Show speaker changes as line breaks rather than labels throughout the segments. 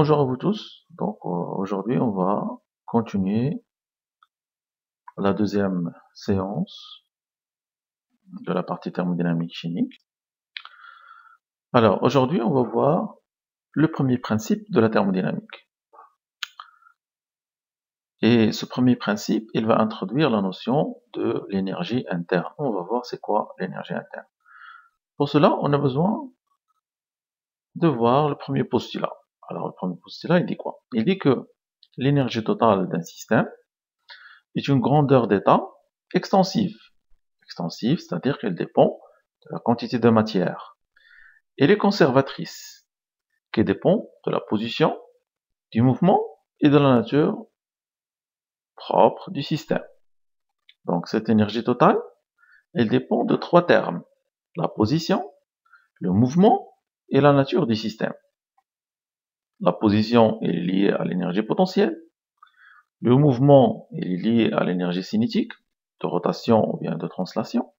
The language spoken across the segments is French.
Bonjour à vous tous. Donc aujourd'hui on va continuer la deuxième séance de la partie thermodynamique chimique. Alors aujourd'hui on va voir le premier principe de la thermodynamique. Et ce premier principe, il va introduire la notion de l'énergie interne. On va voir c'est quoi l'énergie interne. Pour cela, on a besoin de voir le premier postulat. Alors le premier postulat, il dit quoi? Il dit que l'énergie totale d'un système est une grandeur d'état extensive. Extensive, c'est-à-dire qu'elle dépend de la quantité de matière. Elle est conservatrice, qui dépend de la position, du mouvement et de la nature propre du système. Donc cette énergie totale, elle dépend de trois termes: la position, le mouvement et la nature du système. La position est liée à l'énergie potentielle, le mouvement est lié à l'énergie cinétique, de rotation ou bien de translation,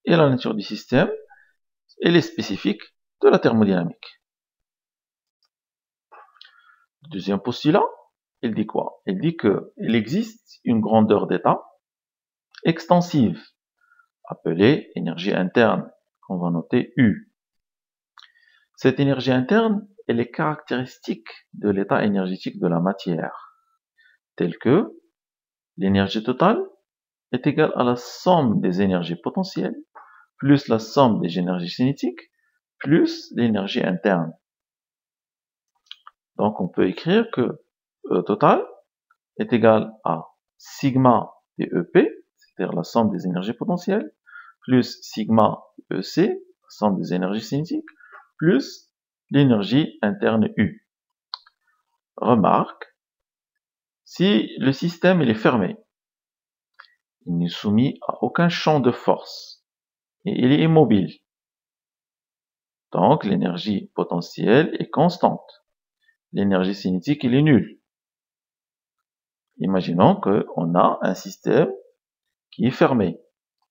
et la nature du système, elle est spécifique de la thermodynamique. Deuxième postulat, il dit quoi? Il dit qu'il existe une grandeur d'état extensive, appelée énergie interne, qu'on va noter U. Cette énergie interne, elle est caractéristique de l'état énergétique de la matière, tel que l'énergie totale est égale à la somme des énergies potentielles, plus la somme des énergies cinétiques, plus l'énergie interne. Donc on peut écrire que E total est égal à sigma de EP, c'est-à-dire la somme des énergies potentielles, plus sigma EC, la somme des énergies cinétiques, plus l'énergie interne U. Remarque, si le système est fermé, il n'est soumis à aucun champ de force et il est immobile. Donc l'énergie potentielle est constante. L'énergie cinétique, elle est nulle. Imaginons qu'on a un système qui est fermé,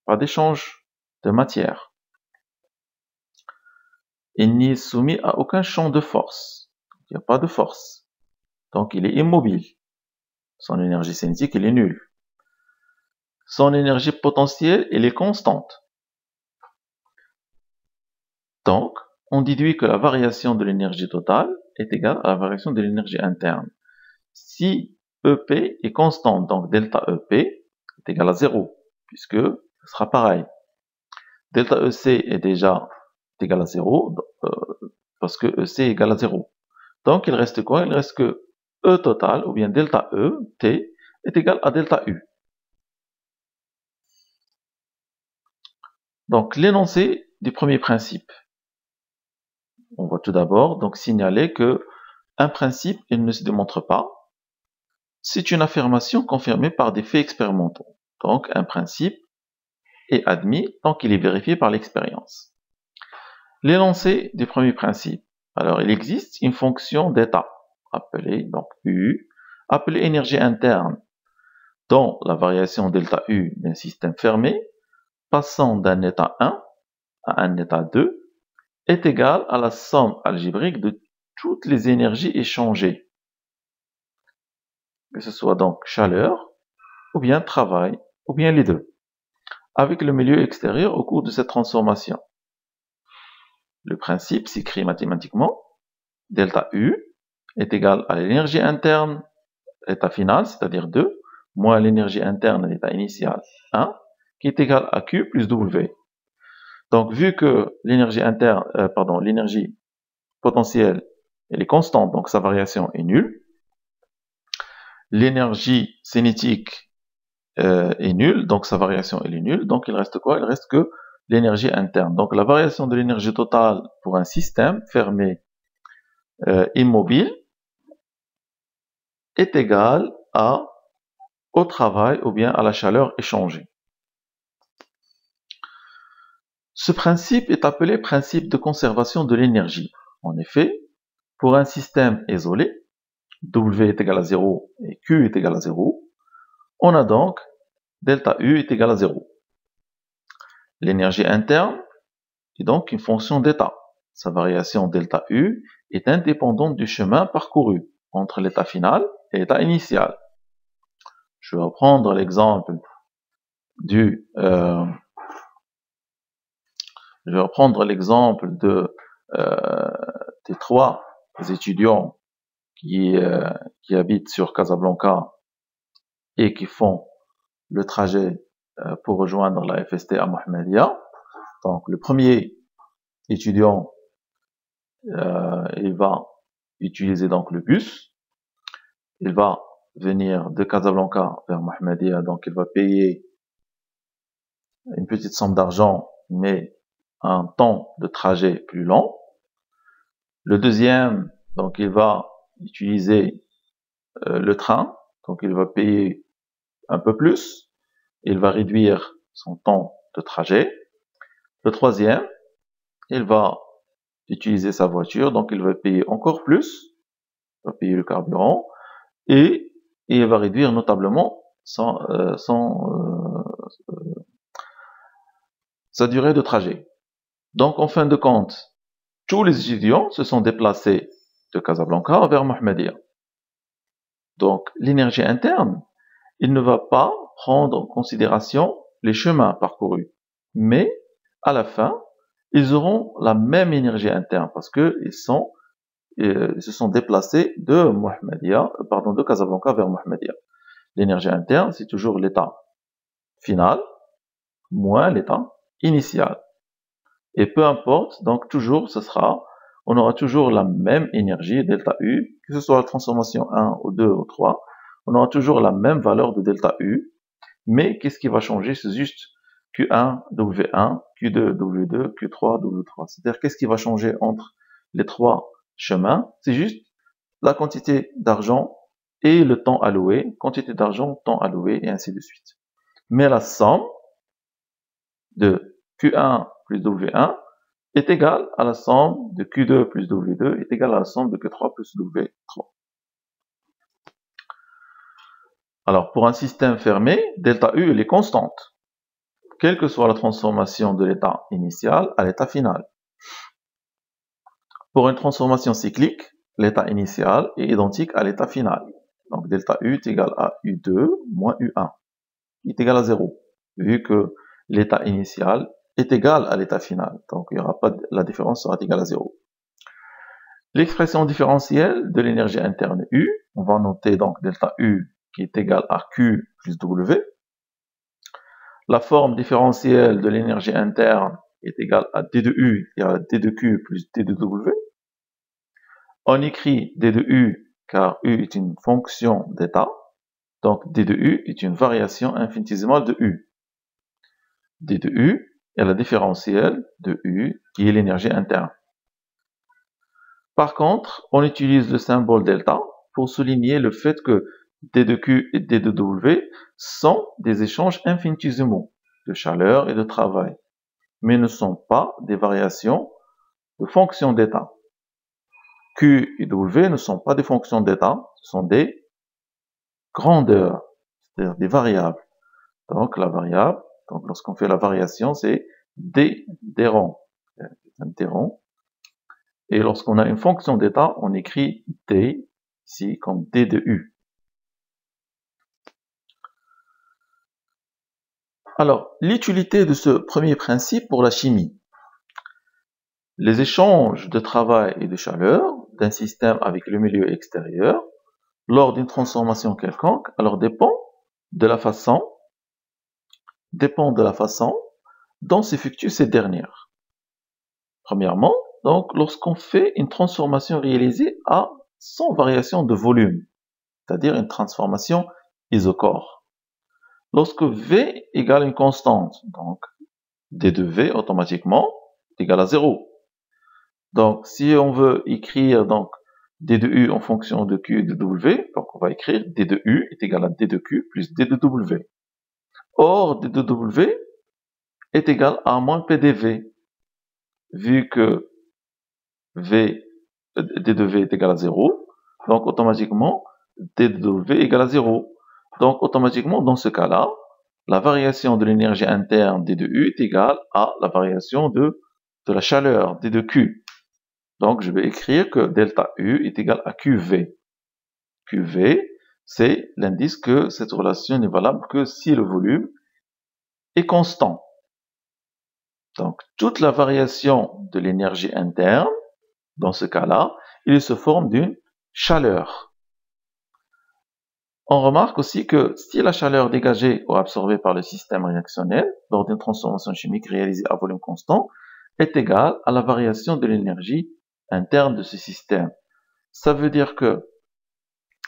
pas d'échange de matière. Il n'est soumis à aucun champ de force. Il n'y a pas de force. Donc il est immobile. Son énergie cinétique, elle est nulle. Son énergie potentielle, elle est constante. Donc, on déduit que la variation de l'énergie totale est égale à la variation de l'énergie interne. Si EP est constante, donc delta EP est égal à 0, puisque ce sera pareil. Delta EC est déjà égal à 0, parce que EC est égal à 0. Donc il reste quoi? Il reste que E total, ou bien delta E, T, est égal à delta U. Donc l'énoncé du premier principe. On va tout d'abord donc signaler que un principe, il ne se démontre pas. C'est une affirmation confirmée par des faits expérimentaux. Donc un principe est admis tant qu'il est vérifié par l'expérience. L'énoncé du premier principe. Alors il existe une fonction d'état, appelée donc U, appelée énergie interne, dont la variation delta U d'un système fermé, passant d'un état 1 à un état 2, est égale à la somme algébrique de toutes les énergies échangées, que ce soit donc chaleur, ou bien travail, ou bien les deux, avec le milieu extérieur au cours de cette transformation. Le principe s'écrit mathématiquement: delta U est égal à l'énergie interne, l'état final, c'est-à-dire 2, moins l'énergie interne, l'état initial, 1, qui est égal à Q plus W. Donc, vu que l'énergie interne, l'énergie potentielle, elle est constante, donc sa variation est nulle. L'énergie cinétique est nulle, donc sa variation elle est nulle. Donc, il reste quoi? Il reste que l'énergie interne. Donc, la variation de l'énergie totale pour un système fermé immobile est égale au travail ou bien à la chaleur échangée. Ce principe est appelé principe de conservation de l'énergie. En effet, pour un système isolé, W est égal à 0 et Q est égal à 0, on a donc delta U est égal à 0. L'énergie interne est donc une fonction d'état. sa variation delta U, est indépendante du chemin parcouru entre l'état final et l'état initial. Je vais reprendre l'exemple des trois étudiants qui habitent sur Casablanca et qui font le trajet pour rejoindre la FST à Mohammedia. Donc le premier étudiant, il va utiliser donc le bus. Il va venir de Casablanca vers Mohammedia, donc il va payer une petite somme d'argent, mais un temps de trajet plus long. Le deuxième, donc il va utiliser le train, donc il va payer un peu plus, il va réduire son temps de trajet. Le troisième, il va utiliser sa voiture, donc il va payer encore plus, il va payer le carburant, et il va réduire notablement sa durée de trajet. Donc en fin de compte, tous les étudiants se sont déplacés de Casablanca vers Mohammedia. Donc l'énergie interne, il ne va pas prendre en considération les chemins parcourus, mais à la fin, ils auront la même énergie interne parce que ils se sont déplacés de Casablanca vers Mohammedia. L'énergie interne, c'est toujours l'état final moins l'état initial. Et peu importe, donc toujours, on aura toujours la même énergie, delta U, que ce soit la transformation 1 ou 2 ou 3, on aura toujours la même valeur de delta U, mais qu'est-ce qui va changer? C'est juste Q1, W1, Q2, W2, Q3, W3. C'est-à-dire, qu'est-ce qui va changer entre les trois chemins? C'est juste la quantité d'argent et le temps alloué, quantité d'argent, temps alloué, et ainsi de suite. Mais la somme de Q1 plus W1 est égale à la somme de Q2 plus W2 est égale à la somme de Q3 plus W3. Alors, pour un système fermé, delta U est constante, quelle que soit la transformation de l'état initial à l'état final. Pour une transformation cyclique, l'état initial est identique à l'état final. Donc, delta U est égal à U2 moins U1. Il est égal à 0, vu que l'état initial est égal à l'état final. Donc, il y aura pas la différence sera égale à 0. L'expression différentielle de l'énergie interne U, on va noter donc delta U qui est égal à Q plus W. La forme différentielle de l'énergie interne est égale à D de U et à D de Q plus D de W. On écrit D de U car U est une fonction d'état. Donc D de U est une variation infinitésimale de U. D de U est la différentielle de U qui est l'énergie interne. Par contre, on utilise le symbole delta pour souligner le fait que D de Q et D de W sont des échanges infinitésimaux de chaleur et de travail, mais ne sont pas des variations de fonctions d'état. Q et W ne sont pas des fonctions d'état, ce sont des grandeurs, c'est-à-dire des variables. Donc la variable, donc lorsqu'on fait la variation, c'est D rond. Et lorsqu'on a une fonction d'état, on écrit D ici comme D de U. Alors, l'utilité de ce premier principe pour la chimie. Les échanges de travail et de chaleur d'un système avec le milieu extérieur lors d'une transformation quelconque, alors dépend de la façon dont s'effectue cette dernière. Premièrement, donc, lorsqu'on fait une transformation réalisée sans variation de volume, c'est-à-dire une transformation isochore. Lorsque V égale une constante, donc D de V automatiquement est égal à 0. Donc, si on veut écrire donc D de U en fonction de Q et de W, donc on va écrire D de U est égal à D de Q plus D de W. Or, D de W est égal à moins P de V, vu que D de V est égal à 0, donc automatiquement D de W est égal à 0. Donc, automatiquement, dans ce cas-là, la variation de l'énergie interne D de U est égale à la variation de la chaleur D de Q. Donc, je vais écrire que delta U est égal à QV. QV, c'est l'indice que cette relation n'est valable que si le volume est constant. Donc, toute la variation de l'énergie interne, dans ce cas-là, il se forme d'une chaleur. On remarque aussi que si la chaleur dégagée ou absorbée par le système réactionnel lors d'une transformation chimique réalisée à volume constant est égale à la variation de l'énergie interne de ce système. Ça veut dire que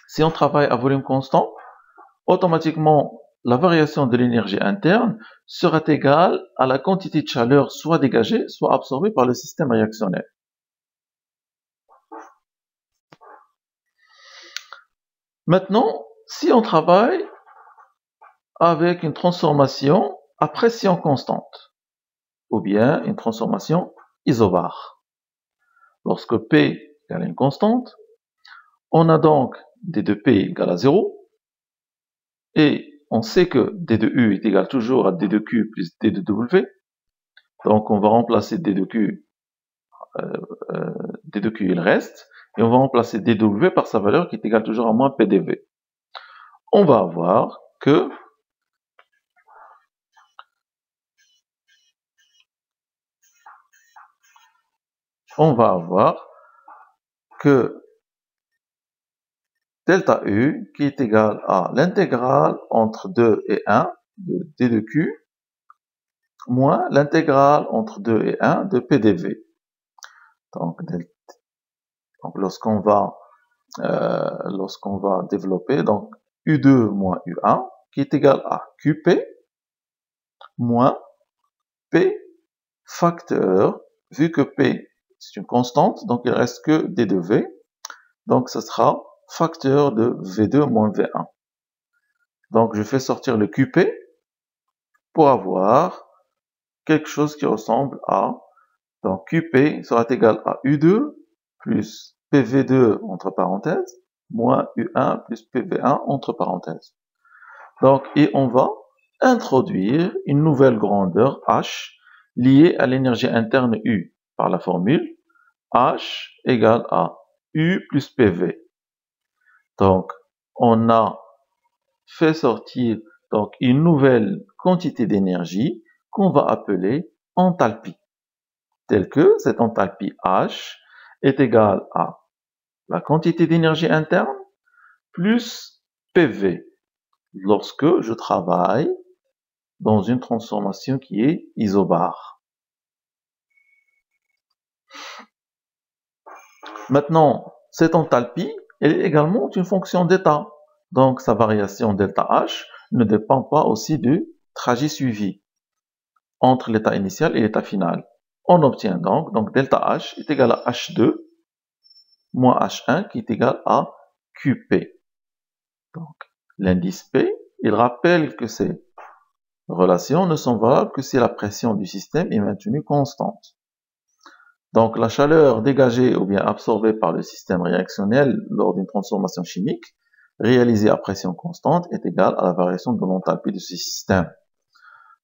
si on travaille à volume constant, automatiquement, la variation de l'énergie interne sera égale à la quantité de chaleur soit dégagée, soit absorbée par le système réactionnel. Maintenant, si on travaille avec une transformation à pression constante, ou bien une transformation isobare. Lorsque P égale une constante, on a donc D de P égale à 0, et on sait que D de U est égal toujours à D de Q plus D de W, donc on va remplacer D de Q, D de Q il reste, et on va remplacer dW par sa valeur qui est égale toujours à moins PDV. On va avoir que delta U qui est égal à l'intégrale entre 2 et 1 de D de Q moins l'intégrale entre 2 et 1 de PDV. Donc lorsqu'on va développer donc U2 moins U1 qui est égal à QP moins P facteur, vu que P c'est une constante, donc il reste que D de V, donc ce sera facteur de V2 moins V1. Donc je fais sortir le QP pour avoir quelque chose qui ressemble à, donc QP sera égal à U2 plus PV2 entre parenthèses, moins U1 plus PV1 entre parenthèses. Donc, et on va introduire une nouvelle grandeur H liée à l'énergie interne U par la formule H égale à U plus PV. Donc, on a fait sortir donc une nouvelle quantité d'énergie qu'on va appeler enthalpie, telle que cette enthalpie H est égale à la quantité d'énergie interne plus PV lorsque je travaille dans une transformation qui est isobare. Maintenant, cette enthalpie, elle est également une fonction d'état. Donc, sa variation delta H ne dépend pas aussi du trajet suivi entre l'état initial et l'état final. On obtient donc delta H est égal à H2 moins H1 qui est égal à QP. Donc, l'indice P, il rappelle que ces relations ne sont valables que si la pression du système est maintenue constante. Donc, la chaleur dégagée ou bien absorbée par le système réactionnel lors d'une transformation chimique réalisée à pression constante est égale à la variation de l'enthalpie de ce système.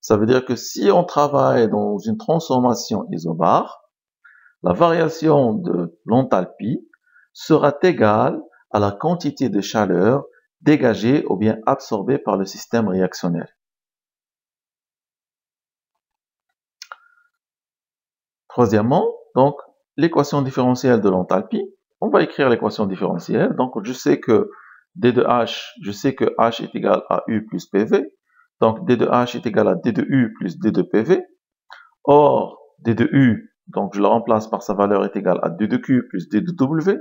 Ça veut dire que si on travaille dans une transformation isobare, la variation de l'enthalpie sera égale à la quantité de chaleur dégagée ou bien absorbée par le système réactionnel. Troisièmement, donc, l'équation différentielle de l'enthalpie. On va écrire l'équation différentielle. Donc, je sais que D de H, je sais que H est égal à U plus PV. Donc, D de H est égal à D de U plus D de PV. Or, D de U, donc je le remplace par sa valeur est égale à D de Q plus D de W.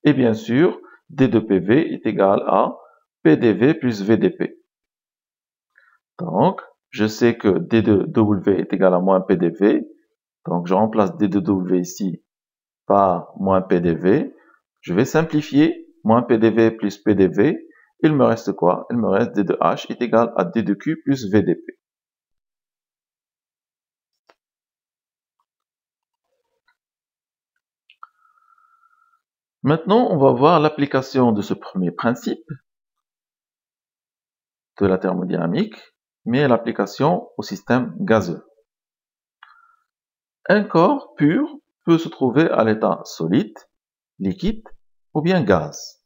Et bien sûr, D de PV est égal à PDV plus VDP. Donc, je sais que D de W est égal à moins PDV. Donc, je remplace D de W ici par moins PDV. Je vais simplifier. Moins PDV plus PDV. Il me reste quoi? Il me reste D de H est égal à D de Q plus VDP. Maintenant, on va voir l'application de ce premier principe de la thermodynamique, mais l'application au système gazeux. Un corps pur peut se trouver à l'état solide, liquide ou bien gaz.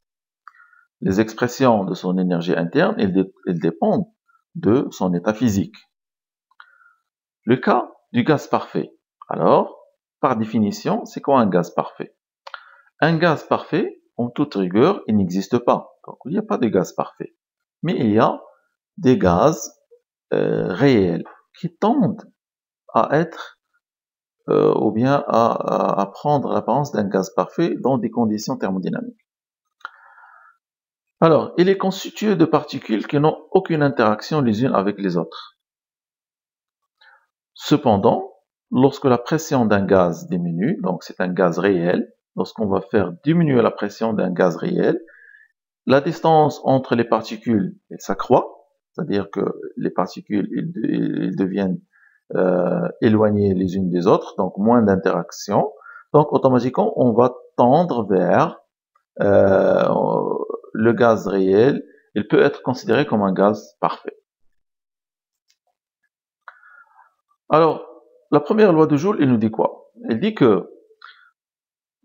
Les expressions de son énergie interne, elles dépendent de son état physique. Le cas du gaz parfait. Alors, par définition, c'est quoi un gaz parfait? Un gaz parfait, en toute rigueur, il n'existe pas. Donc, il n'y a pas de gaz parfait. Mais il y a des gaz réels qui tendent à être ou bien à prendre l'apparence d'un gaz parfait dans des conditions thermodynamiques. Alors, il est constitué de particules qui n'ont aucune interaction les unes avec les autres. Cependant, lorsque la pression d'un gaz diminue, donc c'est un gaz réel, lorsqu'on va faire diminuer la pression d'un gaz réel, la distance entre les particules s'accroît, c'est-à-dire que les particules ils deviennent éloignées les unes des autres, donc moins d'interaction. Donc automatiquement, on va tendre vers le gaz réel. Il peut être considéré comme un gaz parfait. Alors, la première loi de Joule, elle nous dit quoi? Elle dit que,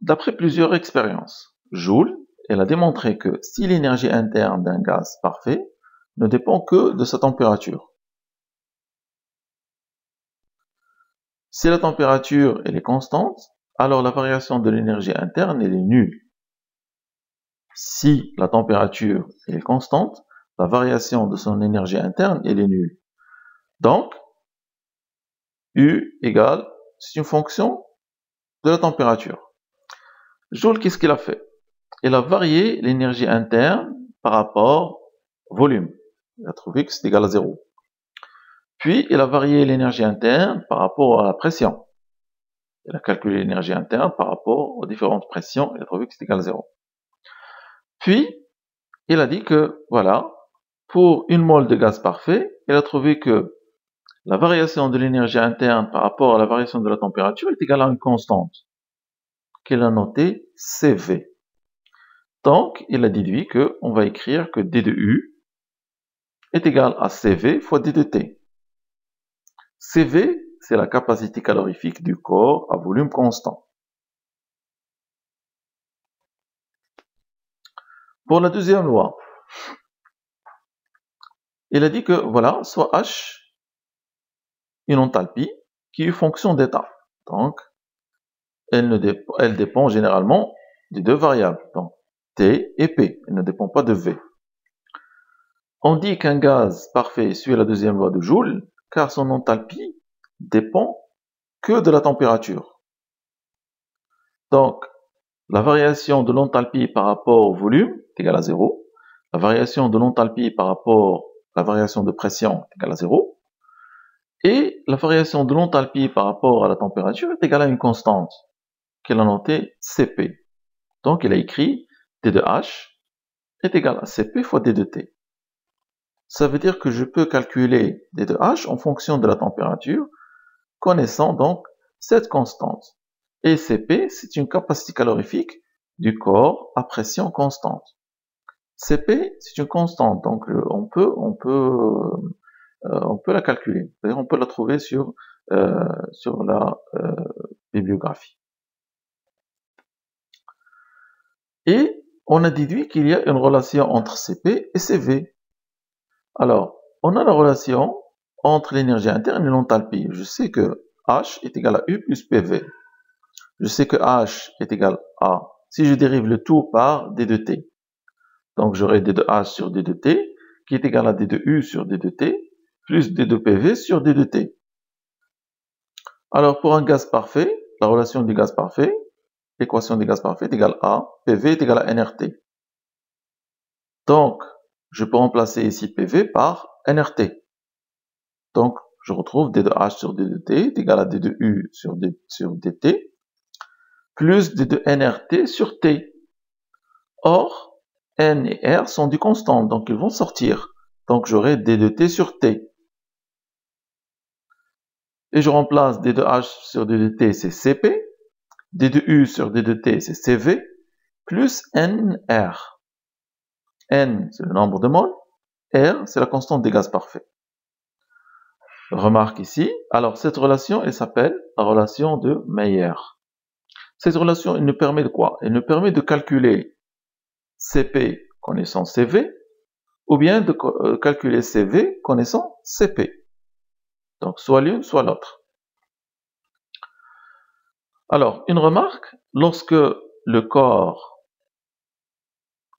d'après plusieurs expériences, Joule, elle a démontré que si l'énergie interne d'un gaz parfait ne dépend que de sa température, si la température elle est constante, alors la variation de l'énergie interne elle est nulle. Si la température elle est constante, la variation de son énergie interne elle est nulle. Donc, U égale, c'est une fonction de la température. Joule, qu'est-ce qu'il a fait? Il a varié l'énergie interne par rapport au volume. Il a trouvé que c'est égal à 0. Puis, il a varié l'énergie interne par rapport à la pression. Il a calculé l'énergie interne par rapport aux différentes pressions. Il a trouvé que c'est égal à 0. Puis, il a dit que, voilà, pour une mole de gaz parfait, il a trouvé que la variation de l'énergie interne par rapport à la variation de la température est égale à une constante qu'il a notée CV. Donc, il a déduit qu'on va écrire que D de U est égal à CV fois D de T. CV, c'est la capacité calorifique du corps à volume constant. Pour la deuxième loi, il a dit que, voilà, soit H une enthalpie qui est fonction d'état. Donc, elle dépend généralement de deux variables, donc T et P. Elle ne dépend pas de V. On dit qu'un gaz parfait suit la deuxième loi de Joule, car son enthalpie dépend que de la température. Donc, la variation de l'enthalpie par rapport au volume est égale à 0. La variation de l'enthalpie par rapport à la variation de pression est égale à 0. Et la variation de l'enthalpie par rapport à la température est égale à une constante qu'il a notée Cp. Donc, il a écrit D de H est égal à Cp fois D de T. Ça veut dire que je peux calculer D de H en fonction de la température, connaissant donc cette constante. Et Cp, c'est une capacité calorifique du corps à pression constante. Cp, c'est une constante, donc on peut la calculer. C'est-à-dire on peut la trouver sur la bibliographie. Et on a déduit qu'il y a une relation entre Cp et Cv. Alors, on a la relation entre l'énergie interne et l'enthalpie. Je sais que H est égal à U plus PV. Je sais que H est égal à, si je dérive le tout par D de T. Donc j'aurai D de H sur D de T, qui est égal à D de U sur D de T, plus D de PV sur D de T. Alors pour un gaz parfait, la relation du gaz parfait, l'équation du gaz parfait est égale à PV est égal à nRT. Donc, je peux remplacer ici PV par nRT. Donc, je retrouve D de H sur D de T est égal à D de U sur DT, plus D de nRT sur T. Or, N et R sont des constantes, donc ils vont sortir. Donc, j'aurai D de T sur T. Et je remplace D de H sur D de T, c'est Cp. D de U sur D de T, c'est Cv, plus NR. N, c'est le nombre de moles. R, c'est la constante des gaz parfaits. Remarque ici, alors cette relation, elle s'appelle la relation de Mayer. Cette relation, elle nous permet de quoi? Elle nous permet de calculer CP connaissant CV, ou bien de calculer CV connaissant CP. Donc, soit l'une, soit l'autre. Alors, une remarque, lorsque le corps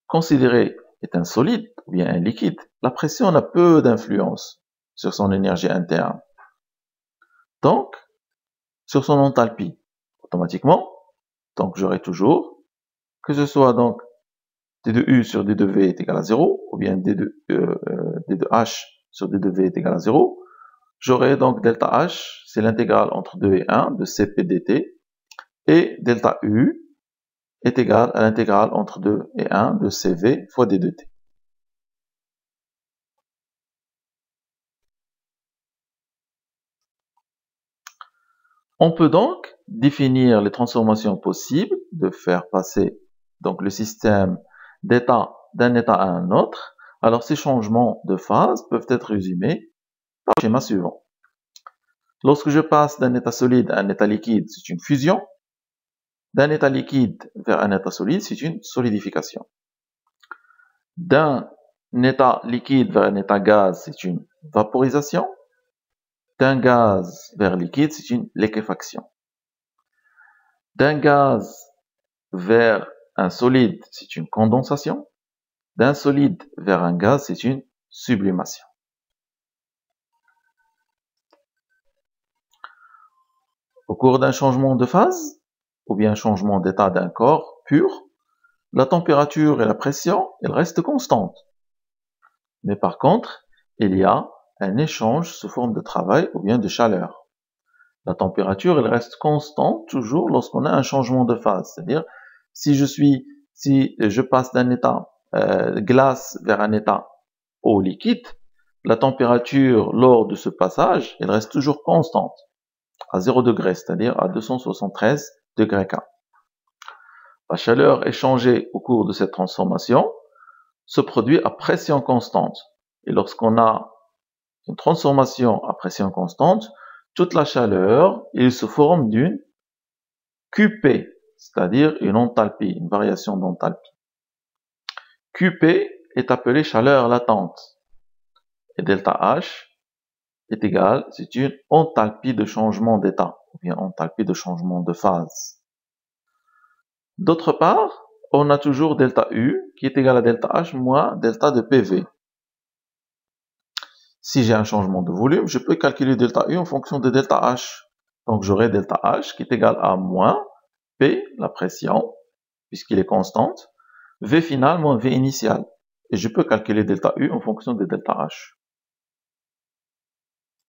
considéré est un solide ou bien un liquide, la pression a peu d'influence sur son énergie interne. Donc, sur son enthalpie, automatiquement, donc j'aurai toujours, que ce soit donc d de U sur d de V est égal à 0, ou bien d de H sur d de V est égal à 0, j'aurai donc delta H, c'est l'intégrale entre 2 et 1 de Cp dt, et delta U est égal à l'intégrale entre 2 et 1 de Cv fois d de t. On peut donc définir les transformations possibles de faire passer donc le système d'état d'un état à un autre. Alors ces changements de phase peuvent être résumés par le schéma suivant. Lorsque je passe d'un état solide à un état liquide, c'est une fusion. D'un état liquide vers un état solide, c'est une solidification. D'un état liquide vers un état gaz, c'est une vaporisation. D'un gaz vers liquide, c'est une liquéfaction. D'un gaz vers un solide, c'est une condensation. D'un solide vers un gaz, c'est une sublimation. Au cours d'un changement de phase, ou bien changement d'état d'un corps pur, la température et la pression, elles restent constantes. Mais par contre, il y a un échange sous forme de travail ou bien de chaleur. La température, elle reste constante toujours lorsqu'on a un changement de phase. C'est-à-dire, si je passe d'un état glace vers un état eau liquide, la température lors de ce passage, elle reste toujours constante à 0 degré, c'est-à-dire à 273 degrés K. La chaleur échangée au cours de cette transformation se produit à pression constante. Et lorsqu'on a une transformation à pression constante, toute la chaleur, il se forme d'une QP, c'est-à-dire une enthalpie, une variation d'enthalpie. QP est appelée chaleur latente. Et delta H est égal, c'est une enthalpie de changement d'état, ou bien enthalpie de changement de phase. D'autre part, on a toujours delta U qui est égal à delta H moins delta de PV. Si j'ai un changement de volume, je peux calculer delta U en fonction de delta H. Donc j'aurai delta H qui est égal à moins P, la pression, puisqu'il est constante, V final moins V initial. Et je peux calculer delta U en fonction de delta H.